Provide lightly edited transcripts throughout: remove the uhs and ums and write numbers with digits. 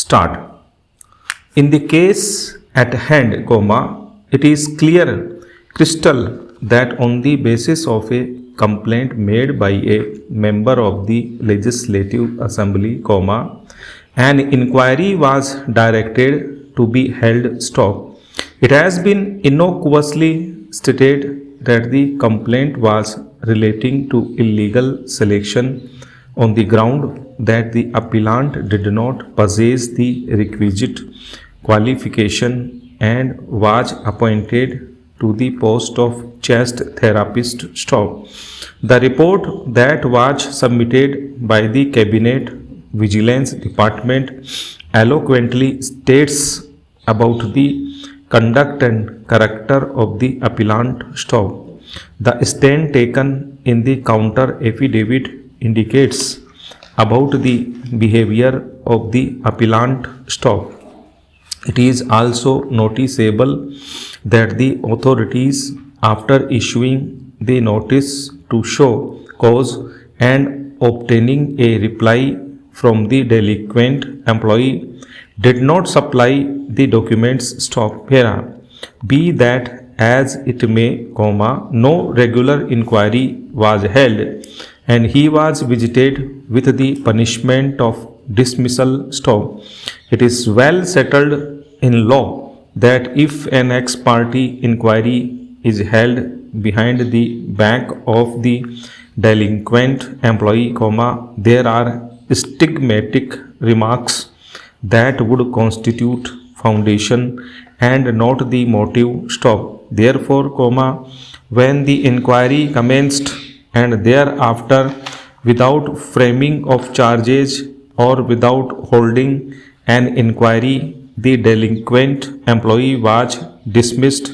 Start. In the case at hand, it is clear, crystal, that on the basis of a complaint made by a member of the Legislative Assembly, an inquiry was directed to be held. It has been innocuously stated that the complaint was relating to illegal selection on the ground that the appellant did not possess the requisite qualification and was appointed to the post of chest therapist. The report that was submitted by the Cabinet Vigilance Department eloquently states about the conduct and character of the appellant. The stand taken in the counter affidavit indicates about the behavior of the appellant. It is also noticeable that the authorities, after issuing the notice to show cause and obtaining a reply from the delinquent employee, did not supply the documents. Be that as it may, no regular inquiry was held and he was visited with the punishment of dismissal. It is well settled in law that if an ex parte inquiry is held behind the back of the delinquent employee, there are stigmatic remarks that would constitute foundation and not the motive. Therefore, when the inquiry commenced and thereafter, without framing of charges or without holding an inquiry, the delinquent employee was dismissed,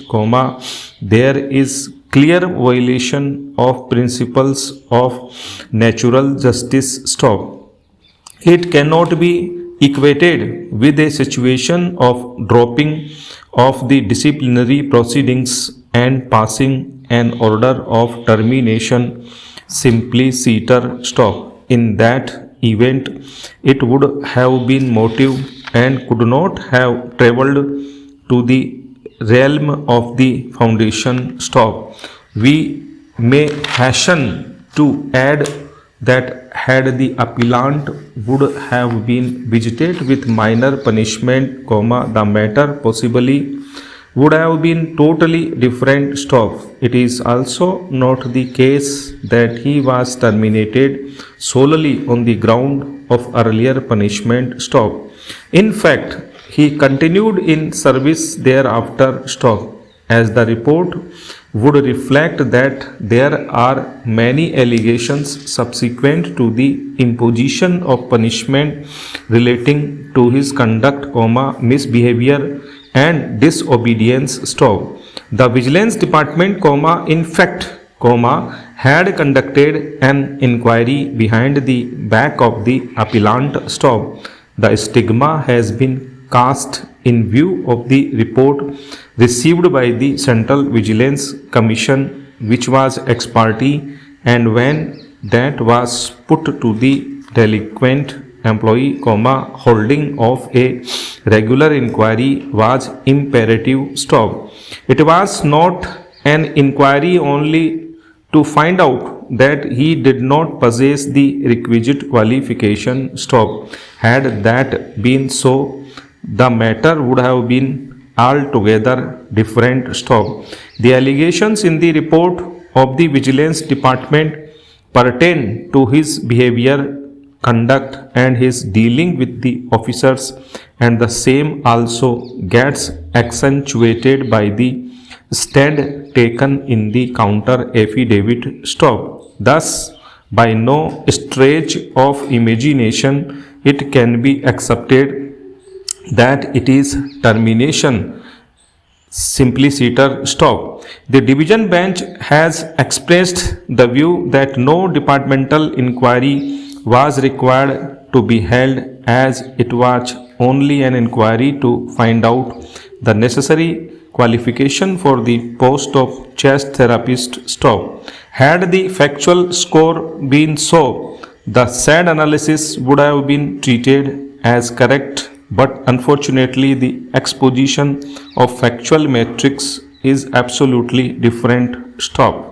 there is clear violation of principles of natural justice. It cannot be equated with a situation of dropping of the disciplinary proceedings and passing an order of termination simpliciter. In that event, it would have been motive and could not have travelled to the realm of the foundation. We may hasten to add that had the appellant would have been visited with minor punishment, the matter possibly would have been totally different. It is also not the case that he was terminated solely on the ground of earlier punishment. In fact, he continued in service thereafter, as the report would reflect that there are many allegations subsequent to the imposition of punishment relating to his conduct, misbehavior and disobedience. The Vigilance Department, in fact, had conducted an inquiry behind the back of the appellant. The stigma has been cast in view of the report received by the Central Vigilance Commission, which was ex parte, and when that was put to the delinquent employee, holding of a regular inquiry was imperative. It was not an inquiry only to find out that he did not possess the requisite qualification. Had that been so, the matter would have been altogether different. The allegations in the report of the Vigilance Department pertain to his behavior, conduct and his dealing with the officers, and the same also gets accentuated by the stand taken in the counter affidavit. Thus, by no stretch of imagination, it can be accepted that it is termination simpliciter. The division bench has expressed the view that no departmental inquiry was required to be held, as it was only an inquiry to find out the necessary qualification for the post of chest therapist. Had the factual score been so, the said analysis would have been treated as correct but unfortunately the exposition of factual matrix is absolutely different. Stop.